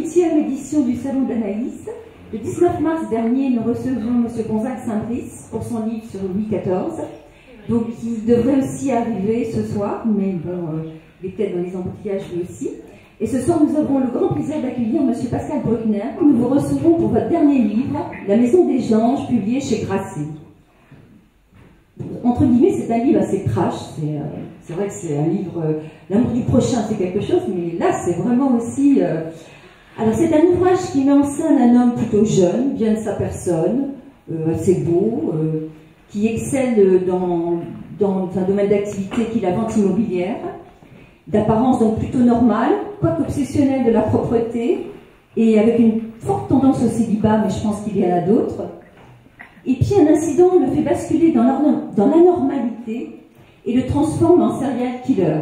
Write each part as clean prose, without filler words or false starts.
8e édition du Salon d'Anaïs. Le 19 mars dernier, nous recevions M. Gonzague Saint-Brice pour son livre sur Louis XIV. Donc, il devrait aussi arriver ce soir, mais bon, il est peut-être dans les embouteillages lui aussi. Et ce soir, nous avons le grand plaisir d'accueillir M. Pascal Bruckner, que nous vous recevons pour votre dernier livre, La Maison des Anges, publié chez Grasset. Entre guillemets, c'est un livre assez trash. C'est vrai que c'est un livre... L'amour du prochain, c'est quelque chose, mais là, c'est vraiment aussi... Alors, c'est un ouvrage qui met en scène un homme plutôt jeune, bien de sa personne, assez beau, qui excelle dans un domaine d'activité qui est la vente immobilière, d'apparence donc plutôt normale, quoique obsessionnelle de la propreté, et avec une forte tendance au célibat, mais je pense qu'il y en a d'autres. Et puis un incident le fait basculer dans l'anormalité et le transforme en serial killer.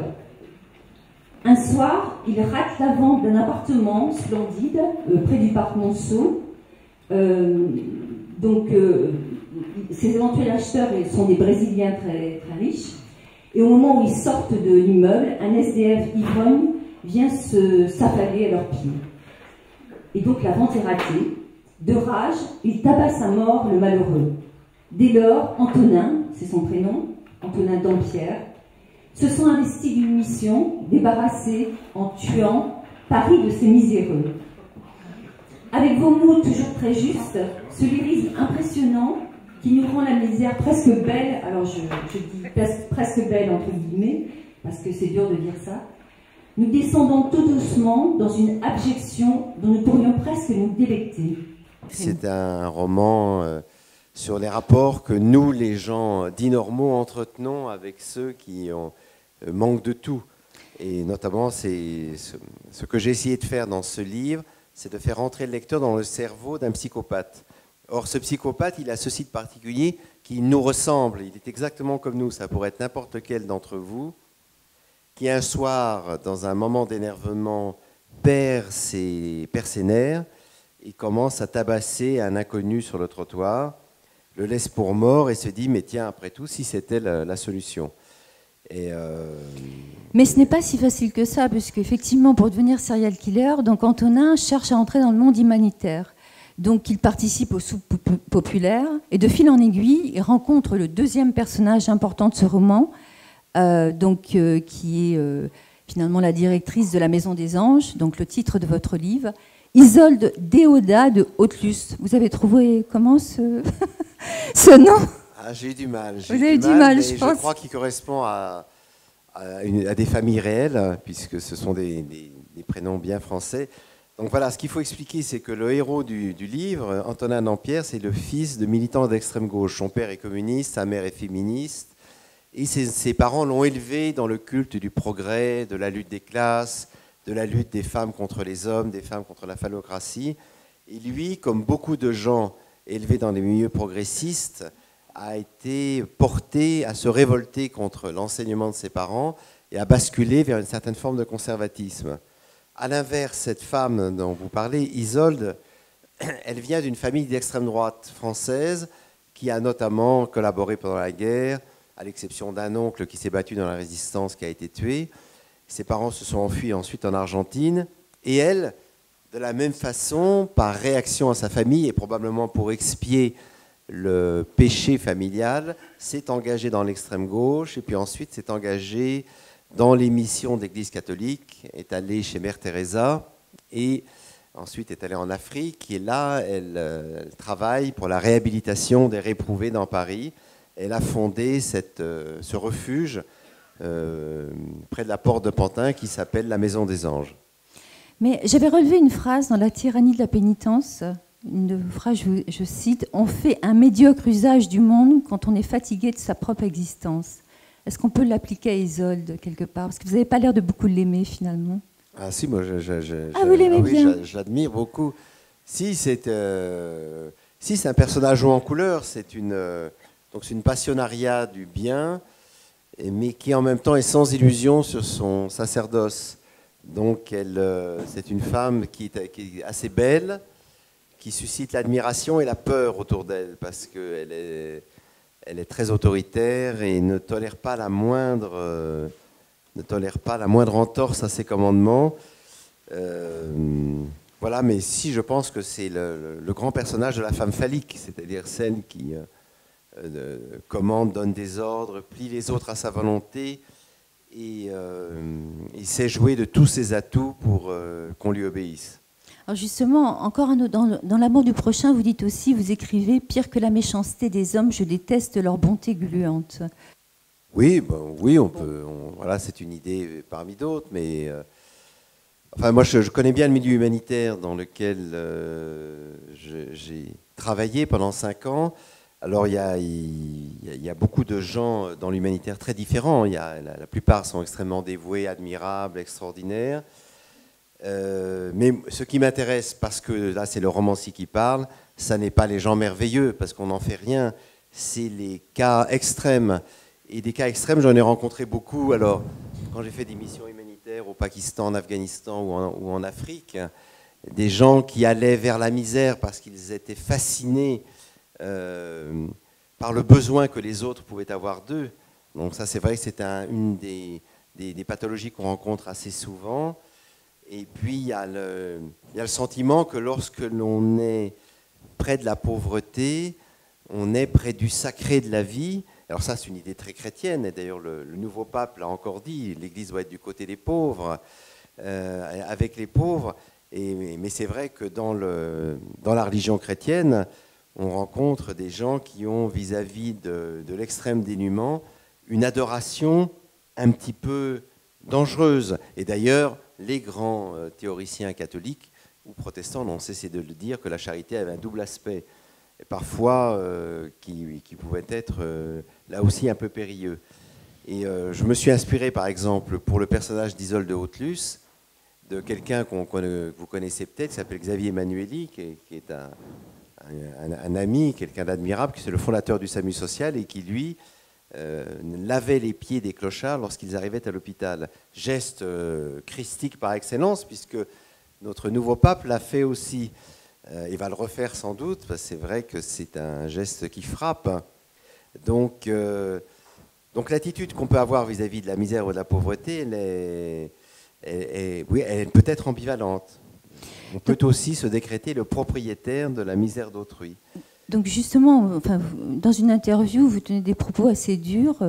Un soir, il rate la vente d'un appartement splendide près du parc Monceau. Ses éventuels acheteurs sont des Brésiliens très, très riches. Et au moment où ils sortent de l'immeuble, un SDF ivrogne vient s'affaler à leurs pieds. Et donc la vente est ratée. De rage, il tabasse à mort le malheureux. Dès lors, Antonin, c'est son prénom, Antonin Dampierre, se sent investi d'une mission, débarrassé en tuant Paris de ses miséreux. Avec vos mots toujours très justes, ce lyrisme impressionnant qui nous rend la misère presque belle, alors je dis presque belle entre guillemets, parce que c'est dur de dire ça, nous descendons tout doucement dans une abjection dont nous pourrions presque nous délecter. C'est un roman sur les rapports que nous, les gens dits normaux, entretenons avec ceux qui manquent de tout. Et notamment, c'est ce que j'ai essayé de faire dans ce livre, c'est de faire entrer le lecteur dans le cerveau d'un psychopathe. Or, ce psychopathe, il a ceci de particulier, qu'il nous ressemble. Il est exactement comme nous. Ça pourrait être n'importe lequel d'entre vous qui, un soir, dans un moment d'énervement, perd ses nerfs et commence à tabasser un inconnu sur le trottoir, le laisse pour mort et se dit « mais tiens, après tout, si c'était la solution ». Mais ce n'est pas si facile que ça, puisque effectivement, pour devenir serial killer, donc Antonin cherche à entrer dans le monde humanitaire. Donc il participe aux soupes populaires, et de fil en aiguille, il rencontre le deuxième personnage important de ce roman, qui est finalement la directrice de la Maison des Anges, donc le titre de votre livre, Isolde Déodat de Haute-Luce. Vous avez trouvé comment ce nom? J'ai eu du mal. Vous avez eu du mal, je pense. Je crois qu'il correspond à des familles réelles, puisque ce sont des prénoms bien français. Donc voilà, ce qu'il faut expliquer, c'est que le héros du livre, Antonin Dampierre, c'est le fils de militants d'extrême gauche. Son père est communiste, sa mère est féministe, et ses parents l'ont élevé dans le culte du progrès, de la lutte des classes, de la lutte des femmes contre les hommes, des femmes contre la phallocratie. Et lui, comme beaucoup de gens élevés dans les milieux progressistes, a été porté à se révolter contre l'enseignement de ses parents et à basculer vers une certaine forme de conservatisme. À l'inverse, cette femme dont vous parlez, Isolde, elle vient d'une famille d'extrême droite française qui a notamment collaboré pendant la guerre, à l'exception d'un oncle qui s'est battu dans la résistance, qui a été tué. Ses parents se sont enfuis ensuite en Argentine. Et elle, de la même façon, par réaction à sa famille et probablement pour expier le péché familial, s'est engagée dans l'extrême gauche et puis ensuite s'est engagée dans les missions de l'Église catholique, est allée chez Mère Teresa et ensuite est allée en Afrique. Et là, elle travaille pour la réhabilitation des réprouvés dans Paris. Elle a fondé ce refuge près de la porte de Pantin qui s'appelle la Maison des Anges. Mais j'avais relevé une phrase dans La tyrannie de la pénitence, une phrase, je cite, « On fait un médiocre usage du monde quand on est fatigué de sa propre existence ». Est-ce qu'on peut l'appliquer à Isolde quelque part? Parce que vous n'avez pas l'air de beaucoup l'aimer finalement. Ah si, moi vous l'aimez bien. J'admire beaucoup. Si c'est un personnage haut en couleur, c'est une passionnariat du bien, mais qui en même temps est sans illusion sur son sacerdoce. Donc c'est une femme qui est assez belle, qui suscite l'admiration et la peur autour d'elle, parce qu'elle est très autoritaire et ne tolère pas la moindre entorse à ses commandements. Voilà, mais si je pense que c'est le grand personnage de la femme phallique, c'est-à-dire celle qui commande, donne des ordres, plie les autres à sa volonté et sait jouer de tous ses atouts pour qu'on lui obéisse. Alors justement, encore dans l'amour du prochain, vous dites aussi, vous écrivez, pire que la méchanceté des hommes, je déteste leur bonté gluante. Oui, oui, voilà, c'est une idée parmi d'autres, mais enfin, moi, je connais bien le milieu humanitaire dans lequel j'ai travaillé pendant 5 ans. Alors, il y a beaucoup de gens dans l'humanitaire très différents. La plupart sont extrêmement dévoués, admirables, extraordinaires. Mais ce qui m'intéresse, parce que là, c'est le romancier qui parle, ça n'est pas les gens merveilleux, parce qu'on n'en fait rien. C'est les cas extrêmes. Et des cas extrêmes, j'en ai rencontré beaucoup. Alors, quand j'ai fait des missions humanitaires au Pakistan, en Afghanistan ou en Afrique, des gens qui allaient vers la misère parce qu'ils étaient fascinés par le besoin que les autres pouvaient avoir d'eux. Donc ça, c'est vrai que c'est une des pathologies qu'on rencontre assez souvent. Et puis, il y a le sentiment que lorsque l'on est près de la pauvreté, on est près du sacré de la vie. Alors ça, c'est une idée très chrétienne, et d'ailleurs le nouveau pape l'a encore dit, l'Église doit être du côté des pauvres, avec les pauvres. Mais c'est vrai que dans la religion chrétienne, on rencontre des gens qui ont vis-à-vis de l'extrême dénuement une adoration un petit peu dangereuse. Et d'ailleurs, les grands théoriciens catholiques ou protestants n'ont cessé de le dire, que la charité avait un double aspect, et parfois qui pouvait être là aussi un peu périlleux. Et je me suis inspiré, par exemple, pour le personnage d'Isolde de Hautelus, de quelqu'un que vous connaissez peut-être, qui s'appelle Xavier Emmanueli, qui est un ami, quelqu'un d'admirable, qui est le fondateur du SAMU social et qui, lui, lavait les pieds des clochards lorsqu'ils arrivaient à l'hôpital. Geste christique par excellence, puisque notre nouveau pape l'a fait aussi. Il va le refaire sans doute, parce que c'est vrai que c'est un geste qui frappe. Donc l'attitude qu'on peut avoir vis-à-vis de la misère ou de la pauvreté, elle peut être ambivalente. On peut aussi se décréter le propriétaire de la misère d'autrui. Donc justement, enfin, dans une interview, vous tenez des propos assez durs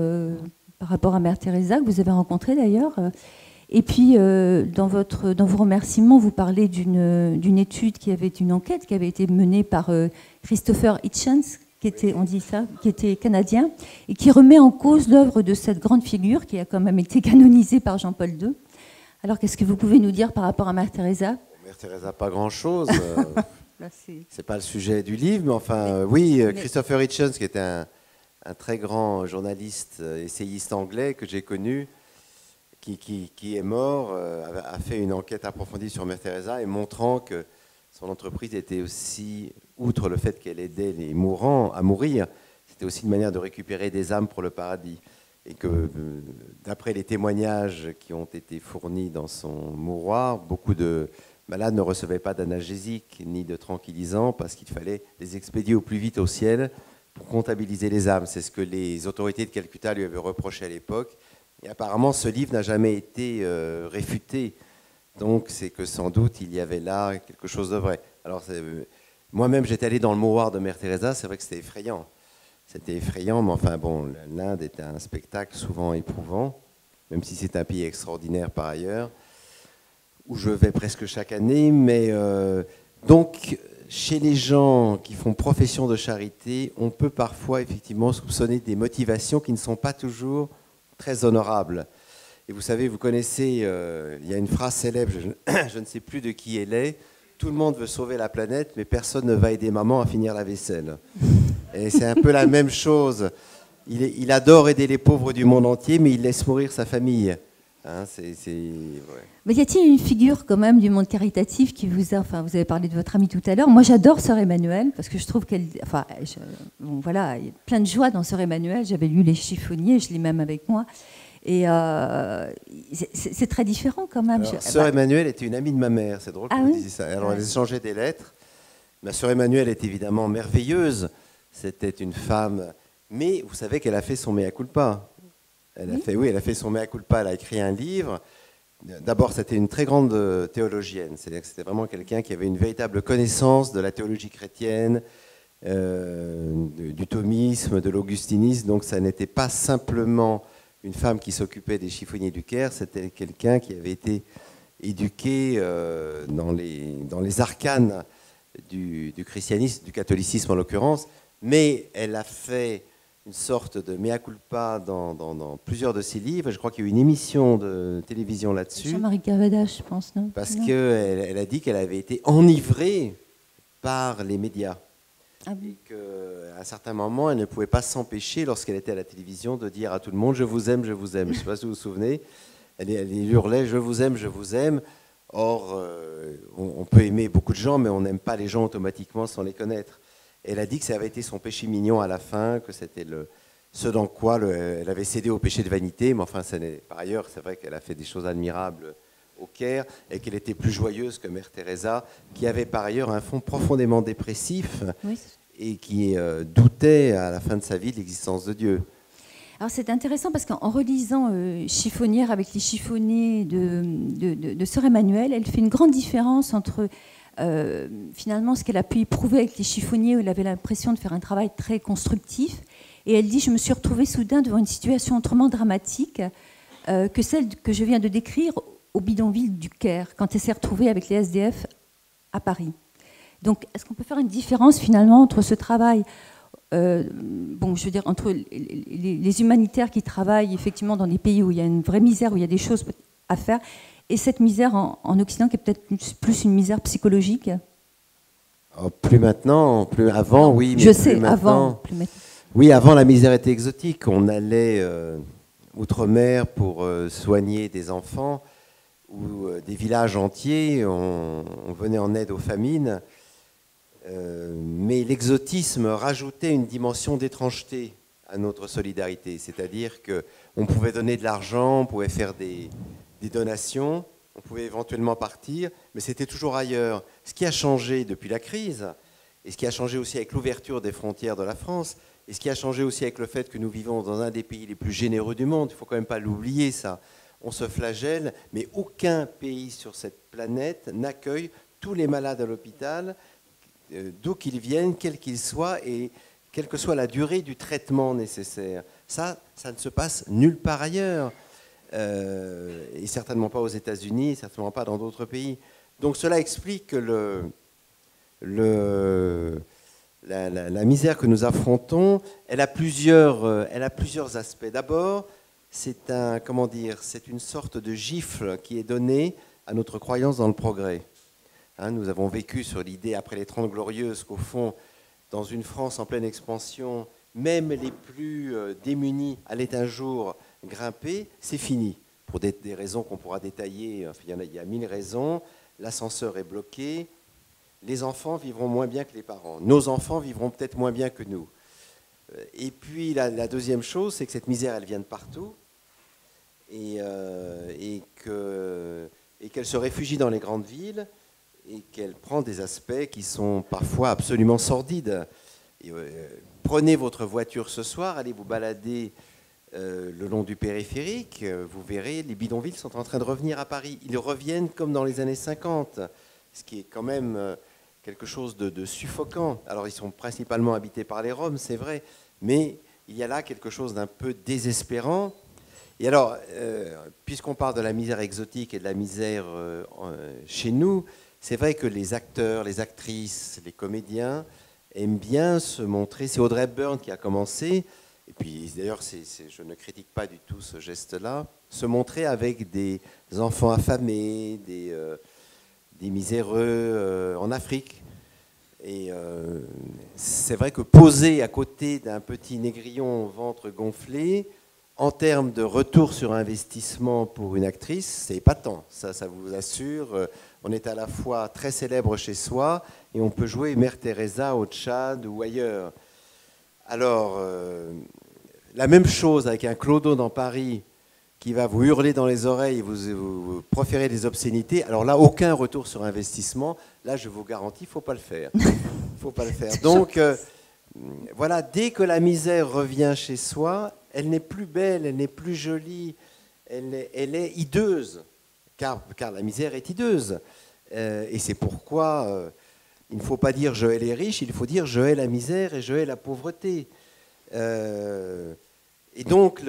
par rapport à Mère Teresa, que vous avez rencontrée d'ailleurs. Et puis, dans vos remerciements, vous parlez d'une étude une enquête qui avait été menée par Christopher Hitchens, qui était canadien, et qui remet en cause l'œuvre de cette grande figure qui a quand même été canonisée par Jean-Paul II. Alors, qu'est-ce que vous pouvez nous dire par rapport à Mère Teresa ? Mère Teresa, pas grand-chose. C'est pas le sujet du livre, mais enfin, oui, Christopher Hitchens, qui était un très grand journaliste, essayiste anglais que j'ai connu, qui est mort, a fait une enquête approfondie sur Mère Teresa et montrant que son entreprise était aussi, outre le fait qu'elle aidait les mourants à mourir, c'était aussi une manière de récupérer des âmes pour le paradis. Et que, d'après les témoignages qui ont été fournis dans son mouroir, beaucoup de malades ne recevaient pas d'analgésiques ni de tranquillisants parce qu'il fallait les expédier au plus vite au ciel pour comptabiliser les âmes. C'est ce que les autorités de Calcutta lui avaient reproché à l'époque. Et apparemment, ce livre n'a jamais été réfuté. Donc, c'est que sans doute, il y avait là quelque chose de vrai. Alors, moi-même, j'étais allé dans le mouroir de Mère Teresa. C'est vrai que c'était effrayant. C'était effrayant, mais enfin, bon, l'Inde est un spectacle souvent éprouvant, même si c'est un pays extraordinaire par ailleurs, où je vais presque chaque année. Mais donc, chez les gens qui font profession de charité, on peut parfois effectivement soupçonner des motivations qui ne sont pas toujours très honorable. Et vous savez, vous connaissez, il y a une phrase célèbre, je ne sais plus de qui elle est, tout le monde veut sauver la planète, mais personne ne va aider maman à finir la vaisselle. Et c'est un peu la même chose. Il adore aider les pauvres du monde entier, mais il laisse mourir sa famille. Hein, ouais. Mais y a-t-il une figure quand même du monde caritatif qui vous a... Enfin, vous avez parlé de votre amie tout à l'heure. Moi, j'adore Sœur Emmanuelle parce que je trouve qu'elle... Enfin, bon, voilà, il y a plein de joie dans Sœur Emmanuelle. J'avais lu Les Chiffonniers, je l'ai même avec moi. Et c'est très différent quand même. Sœur Emmanuelle était une amie de ma mère. C'est drôle que vous disiez ça. Alors, elle échangeait des lettres. Ma Sœur Emmanuelle est évidemment merveilleuse. C'était une femme... Mais vous savez qu'elle a fait son mea culpa. Elle a fait son mea culpa. Elle a écrit un livre... d'abord, c'était une très grande théologienne. C'est-à-dire que c'était vraiment quelqu'un qui avait une véritable connaissance de la théologie chrétienne, du thomisme, de l'augustinisme. Donc, ça n'était pas simplement une femme qui s'occupait des chiffonniers du Caire, c'était quelqu'un qui avait été éduqué dans les arcanes du christianisme, du catholicisme en l'occurrence, mais elle a fait une sorte de mea culpa dans plusieurs de ses livres. Je crois qu'il y a eu une émission de télévision là-dessus. Jean-Marie Cavada, je pense, non? Parce qu'elle a dit qu'elle avait été enivrée par les médias. Ah oui. Et qu'à un certain moment, elle ne pouvait pas s'empêcher, lorsqu'elle était à la télévision, de dire à tout le monde « je vous aime, je vous aime ». Je ne sais pas si vous vous souvenez. Elle hurlait « je vous aime, je vous aime ». Or, on peut aimer beaucoup de gens, mais on n'aime pas les gens automatiquement sans les connaître. Elle a dit que ça avait été son péché mignon à la fin, que c'était ce dans quoi elle avait cédé au péché de vanité. Mais enfin, par ailleurs, c'est vrai qu'elle a fait des choses admirables au Caire et qu'elle était plus joyeuse que Mère Teresa, qui avait par ailleurs un fond profondément dépressif Oui. et qui doutait à la fin de sa vie de l'existence de Dieu. Alors c'est intéressant parce qu'en relisant Chiffonnière avec les chiffonnés de Sœur Emmanuelle, elle fait une grande différence entre finalement ce qu'elle a pu éprouver avec les chiffonniers où elle avait l'impression de faire un travail très constructif. Et elle dit « Je me suis retrouvée soudain devant une situation autrement dramatique que celle que je viens de décrire au bidonville du Caire, quand elle s'est retrouvée avec les SDF à Paris. » Donc, est-ce qu'on peut faire une différence finalement entre ce travail, je veux dire, entre les humanitaires qui travaillent effectivement dans des pays où il y a une vraie misère, où il y a des choses à faire, et cette misère en Occident qui est peut-être plus une misère psychologique? Plus maintenant, plus avant, oui. Mais je sais, plus avant. Oui, avant, la misère était exotique. On allait outre-mer pour soigner des enfants ou des villages entiers. On venait en aide aux famines. Mais l'exotisme rajoutait une dimension d'étrangeté à notre solidarité. C'est-à-dire qu'on pouvait donner de l'argent, on pouvait faire des donations, on pouvait éventuellement partir, mais c'était toujours ailleurs. Ce qui a changé depuis la crise, et ce qui a changé aussi avec l'ouverture des frontières de la France, et ce qui a changé aussi avec le fait que nous vivons dans un des pays les plus généreux du monde, il ne faut quand même pas l'oublier ça, on se flagelle, mais aucun pays sur cette planète n'accueille tous les malades à l'hôpital, d'où qu'ils viennent, quels qu'ils soient, et quelle que soit la durée du traitement nécessaire. Ça ne se passe nulle part ailleurs. Et certainement pas aux États-Unis, certainement pas dans d'autres pays. Donc cela explique que la misère que nous affrontons, elle a plusieurs aspects. D'abord, c'est une sorte de gifle qui est donnée à notre croyance dans le progrès. Nous avons vécu sur l'idée, après les 30 Glorieuses, qu'au fond, dans une France en pleine expansion, même les plus démunis allaient un jour grimper, c'est fini. Pour des raisons qu'on pourra détailler, il y a 1000 raisons. L'ascenseur est bloqué. Les enfants vivront moins bien que les parents. Nos enfants vivront peut-être moins bien que nous. Et puis la deuxième chose, c'est que cette misère, elle vient de partout et qu'elle se réfugie dans les grandes villes et qu'elle prend des aspects qui sont parfois absolument sordides. Prenez votre voiture ce soir, allez vous balader le long du périphérique, vous verrez, les bidonvilles sont en train de revenir à Paris. Ils reviennent comme dans les années 50, ce qui est quand même quelque chose de suffocant. Alors, ils sont principalement habités par les Roms, c'est vrai, mais il y a là quelque chose d'un peu désespérant. Et alors, puisqu'on parle de la misère exotique et de la misère chez nous, c'est vrai que les acteurs, les actrices, les comédiens aiment bien se montrer. C'est Audrey Hepburn qui a commencé. Et puis, d'ailleurs, je ne critique pas du tout ce geste-là, se montrer avec des enfants affamés, des miséreux en Afrique. Et c'est vrai que poser à côté d'un petit négrillon au ventre gonflé, en termes de retour sur investissement pour une actrice, c'est épatant. Ça vous assure. On est à la fois très célèbre chez soi et on peut jouer Mère Teresa au Tchad ou ailleurs. Alors, la même chose avec un clodo dans Paris qui va vous hurler dans les oreilles et vous proférer des obscénités. Alors là, aucun retour sur investissement. Là, je vous garantis, il ne faut pas le faire. Faut pas le faire. Donc, voilà, dès que la misère revient chez soi, elle n'est plus belle, elle n'est plus jolie, elle est hideuse. car la misère est hideuse. Et c'est pourquoi il ne faut pas dire je hais les riches, il faut dire je hais la misère et je hais la pauvreté. Et donc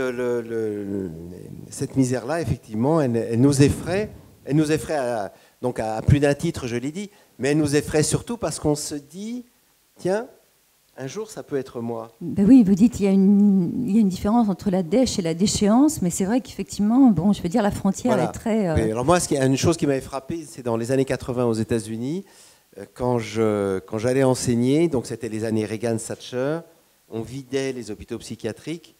cette misère-là, effectivement, elle nous effraie. Elle nous effraie donc à plus d'un titre, je l'ai dit, mais elle nous effraie surtout parce qu'on se dit, tiens, un jour, ça peut être moi. Ben oui, vous dites qu'il y a une différence entre la dèche et la déchéance, mais c'est vrai qu'effectivement, bon, je veux dire, la frontière est très... Oui, alors moi, une chose qui m'avait frappé, c'est dans les années 80 aux États-Unis, quand j'allais enseigner, donc c'était les années Reagan-Thatcher, on vidait les hôpitaux psychiatriques,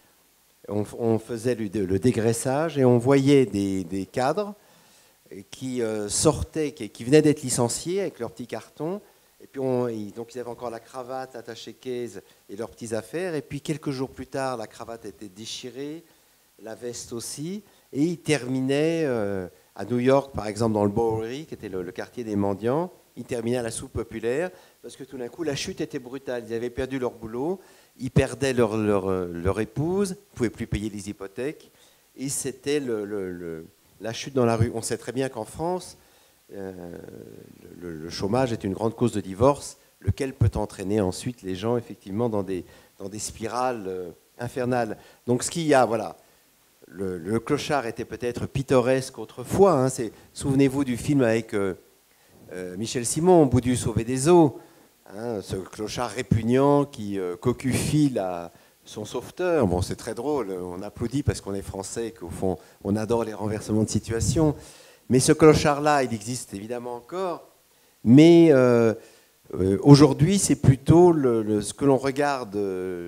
on faisait le dégraissage et on voyait des cadres qui sortaient, qui venaient d'être licenciés avec leurs petits cartons. Et puis donc ils avaient encore la cravate, l'attaché case et leurs petites affaires. Et puis quelques jours plus tard, la cravate était déchirée, la veste aussi. Et ils terminaient à New York, par exemple, dans le Bowery, qui était le quartier des mendiants. Ils terminaient à la soupe populaire parce que tout d'un coup, la chute était brutale. Ils avaient perdu leur boulot, ils perdaient leur épouse, ils ne pouvaient plus payer les hypothèques. Et c'était la chute dans la rue. On sait très bien qu'en France, le chômage est une grande cause de divorce, lequel peut entraîner ensuite les gens effectivement dans des spirales infernales. Donc ce qu'il y a, voilà, le clochard était peut-être pittoresque autrefois. Hein, souvenez-vous du film avec Michel Simon, Boudu sauvé des eaux, hein, ce clochard répugnant qui cocufie son sauveteur. Bon, c'est très drôle, on applaudit parce qu'on est français et qu'au fond, on adore les renversements de situation. Mais ce clochard-là, il existe évidemment encore. Mais aujourd'hui, c'est plutôt ce que l'on regarde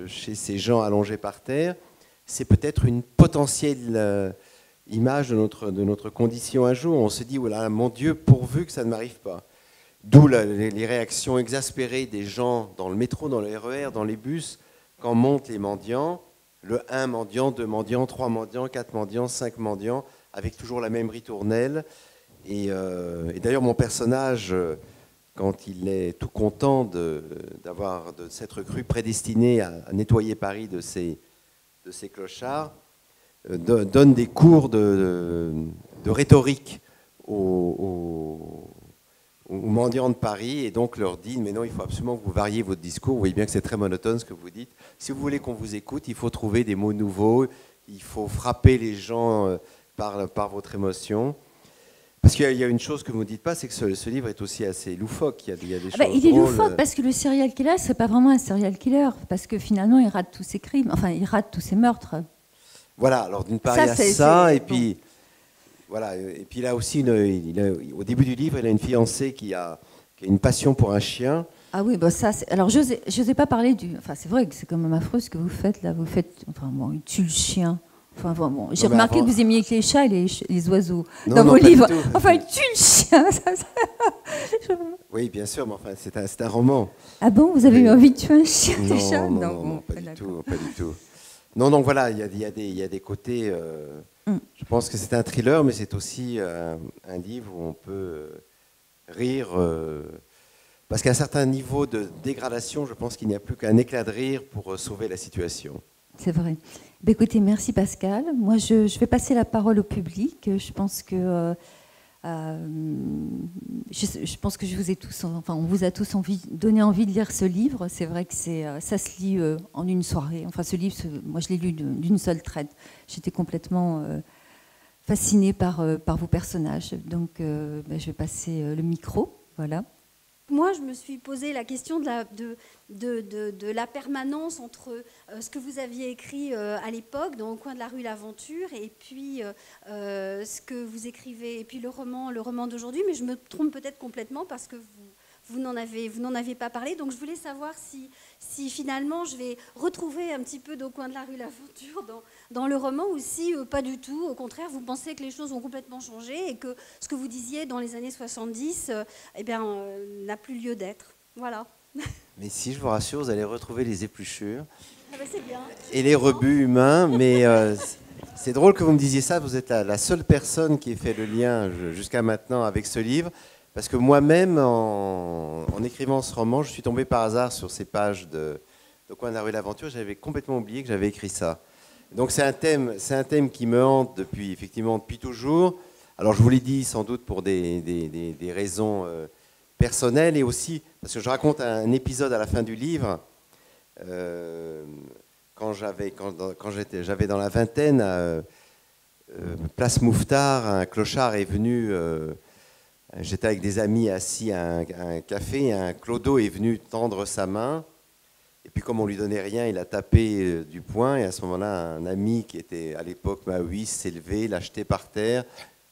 chez ces gens allongés par terre. C'est peut-être une potentielle image de notre condition un jour. On se dit, voilà, mon Dieu, pourvu que ça ne m'arrive pas. D'où les réactions exaspérées des gens dans le métro, dans le RER, dans les bus, quand montent les mendiants, le 1 mendiant, 2 mendiants, 3 mendiants, 4 mendiants, 5 mendiants, avec toujours la même ritournelle. Et d'ailleurs, mon personnage, quand il est tout content d'avoir de s'être cru prédestiné à nettoyer Paris de ces clochards, donne des cours de rhétorique aux mendiants de Paris et donc leur dit, mais non, il faut absolument que vous variez votre discours. Vous voyez bien que c'est très monotone ce que vous dites. Si vous voulez qu'on vous écoute, il faut trouver des mots nouveaux, il faut frapper les gens par votre émotion. Parce qu'il y a une chose que vous ne dites pas, c'est que ce livre est aussi assez loufoque. Il y a des choses il est drôles. loufoque parce que le serial killer, c'est pas vraiment un serial killer, parce que finalement, il rate tous ses crimes, enfin, il rate tous ses meurtres. Voilà, alors d'une part, il y a ça, et puis... Voilà, et puis là aussi, au début du livre, il a une fiancée qui a une passion pour un chien. Ah oui, bah ça, alors je n'osais pas parler du... Enfin, c'est vrai que c'est quand même affreux ce que vous faites là. Vous faites... Enfin, bon, il tue le chien. Enfin, bon, j'ai remarqué que vous aimiez les chats et les oiseaux dans vos livres. Enfin, il tue le chien. Oui, bien sûr, mais enfin, c'est un roman. Ah bon, vous avez eu envie de tuer un chien déjà? Non, pas du tout. Non, donc voilà, il y a des côtés... Je pense que c'est un thriller, mais c'est aussi un livre où on peut rire. Parce qu'à un certain niveau de dégradation, je pense qu'il n'y a plus qu'un éclat de rire pour sauver la situation. C'est vrai. Ben écoutez, merci Pascal. Moi, je vais passer la parole au public. Je pense que je vous ai tous, enfin, on vous a tous donné envie de lire ce livre. C'est vrai que ça se lit en une soirée. Enfin, ce livre, moi, je l'ai lu d'une seule traite. J'étais complètement fascinée par vos personnages. Donc, je vais passer le micro. Voilà. Moi, je me suis posé la question de la permanence entre ce que vous aviez écrit à l'époque, dans Au coin de la rue L'Aventure, et puis ce que vous écrivez, et puis le roman d'aujourd'hui. Mais je me trompe peut-être complètement parce que vous n'en avez pas parlé. Donc, je voulais savoir si finalement je vais retrouver un petit peu d'Au coin de la rue L'Aventure dans le roman, ou si pas du tout. Au contraire, vous pensez que les choses ont complètement changé et que ce que vous disiez dans les années 70 n'a plus lieu d'être. Voilà. Mais si, je vous rassure, vous allez retrouver les épluchures c'est bien. Et les rebuts humains. Mais c'est drôle que vous me disiez ça. Vous êtes la seule personne qui ait fait le lien jusqu'à maintenant avec ce livre. Parce que moi-même, en écrivant ce roman, je suis tombé par hasard sur ces pages Au coin de la rue L'Aventure. J'avais complètement oublié que j'avais écrit ça. Donc c'est un thème qui me hante depuis toujours. Alors je vous l'ai dit sans doute pour des raisons personnelles et aussi parce que je raconte un épisode à la fin du livre. Quand j'avais dans la vingtaine, place Mouffetard, un clochard est venu. J'étais avec des amis assis à un café, un clodo est venu tendre sa main. Et puis comme on lui donnait rien, il a tapé du poing. Et à ce moment-là, un ami qui était à l'époque maoïste s'est levé, l'a jeté par terre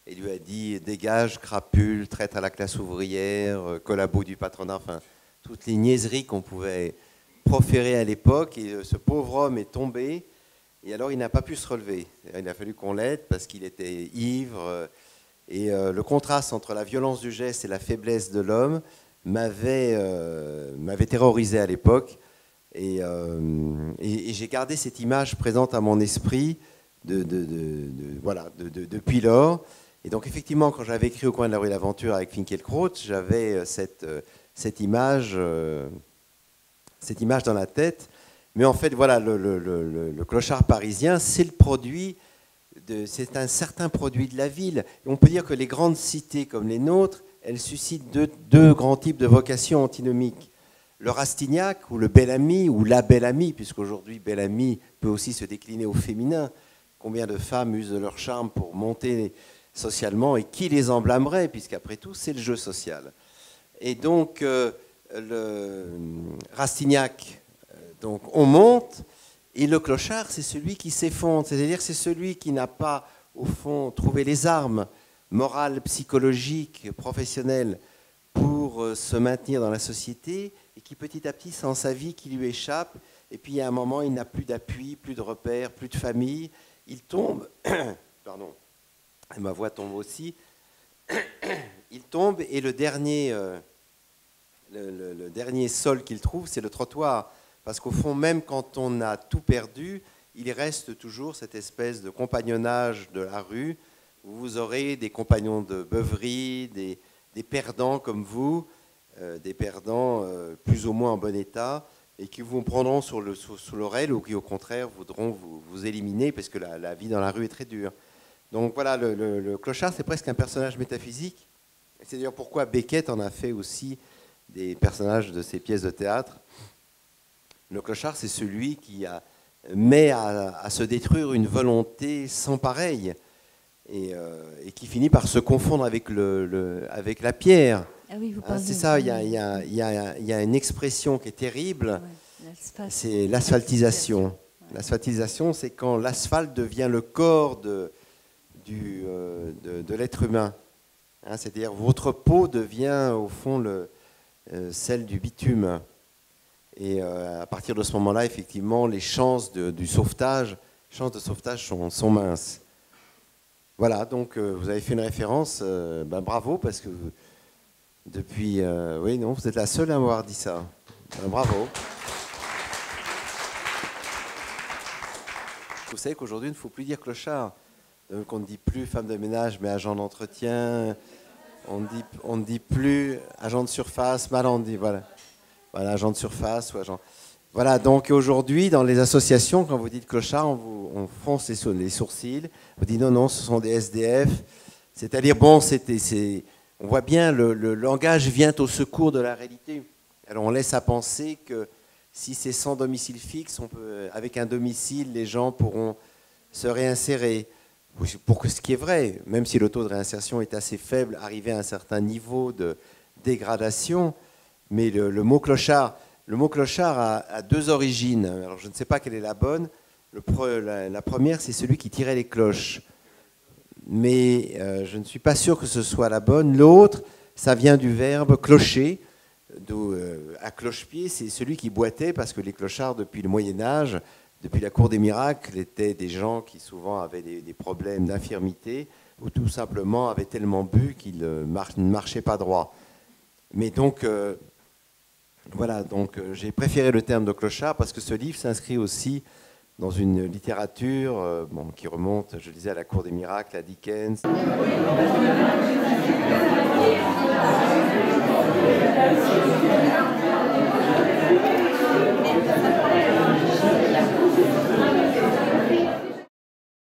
et lui a dit « Dégage, crapule, traite à la classe ouvrière, collabo du patronat ». Enfin, toutes les niaiseries qu'on pouvait proférer à l'époque. Et ce pauvre homme est tombé. Et alors, il n'a pas pu se relever. Il a fallu qu'on l'aide parce qu'il était ivre. Et le contraste entre la violence du geste et la faiblesse de l'homme m'avait terrorisé à l'époque. Et j'ai gardé cette image présente à mon esprit depuis lors. Et donc effectivement, quand j'avais écrit Au coin de la rue l'Aventure avec Finkielkraut, j'avais cette image dans la tête. Mais en fait, voilà, le clochard parisien, c'est c'est un certain produit de la ville. Et on peut dire que les grandes cités comme les nôtres, elles suscitent deux grands types de vocations antinomiques. Le Rastignac, ou le Bel-Ami, ou la Belle-Amie, puisqu'aujourd'hui Bel-Ami peut aussi se décliner au féminin. Combien de femmes usent de leur charme pour monter socialement, et qui les emblâmerait, puisqu'après tout, c'est le jeu social. Et donc, le Rastignac, donc on monte, et le clochard, c'est celui qui s'effondre, c'est-à-dire c'est celui qui n'a pas, au fond, trouvé les armes morales, psychologiques, professionnelles pour se maintenir dans la société, et qui petit à petit sent sa vie qui lui échappe, et puis à un moment, il n'a plus d'appui, plus de repères, plus de famille, il tombe, pardon, et ma voix tombe aussi, il tombe, et le dernier sol qu'il trouve, c'est le trottoir. Parce qu'au fond, même quand on a tout perdu, il reste toujours cette espèce de compagnonnage de la rue, où vous aurez des compagnons de beuverie, des perdants comme vous, des perdants plus ou moins en bon état, et qui vous prendront sous l'oreille, ou qui au contraire voudront vous éliminer, parce que la vie dans la rue est très dure. Donc voilà, le clochard, c'est presque un personnage métaphysique. C'est d'ailleurs pourquoi Beckett en a fait aussi des personnages de ses pièces de théâtre. Le clochard, c'est celui qui met à se détruire une volonté sans pareille et qui finit par se confondre avec la pierre. Ah oui, c'est ça, il y a une expression qui est terrible, c'est l'asphaltisation. L'asphaltisation, c'est quand l'asphalte devient le corps de l'être humain. C'est-à-dire votre peau devient au fond celle du bitume. Et à partir de ce moment-là, effectivement, les chances de sauvetage sont minces. Voilà, donc vous avez fait une référence, bravo, parce que depuis... oui, non, vous êtes la seule à m'avoir dit ça. Bravo. Vous savez qu'aujourd'hui, il ne faut plus dire clochard. Donc on ne dit plus femme de ménage, mais agent d'entretien. On ne dit plus agent de surface, on dit, voilà. Voilà, agent de surface ou agent... Voilà, donc aujourd'hui, dans les associations, quand vous dites clochard, on fronce les sourcils. On dit non, ce sont des SDF. C'est-à-dire, bon, on voit bien, le langage vient au secours de la réalité. Alors on laisse à penser que si c'est sans domicile fixe, avec un domicile, les gens pourront se réinsérer. Pour ce qui est vrai, même si le taux de réinsertion est assez faible, arriver à un certain niveau de dégradation. Mais le mot clochard a deux origines. Alors je ne sais pas quelle est la bonne. La première, c'est celui qui tirait les cloches. Mais je ne suis pas sûr que ce soit la bonne. L'autre, ça vient du verbe clocher. À cloche-pied, c'est celui qui boitait, parce que les clochards, depuis le Moyen-Âge, depuis la cour des miracles, étaient des gens qui souvent avaient des problèmes d'infirmité, ou tout simplement avaient tellement bu qu'ils ne marchaient pas droit. Mais donc... Voilà, donc j'ai préféré le terme de clochard parce que ce livre s'inscrit aussi dans une littérature qui remonte, je disais, à la cour des miracles, à Dickens.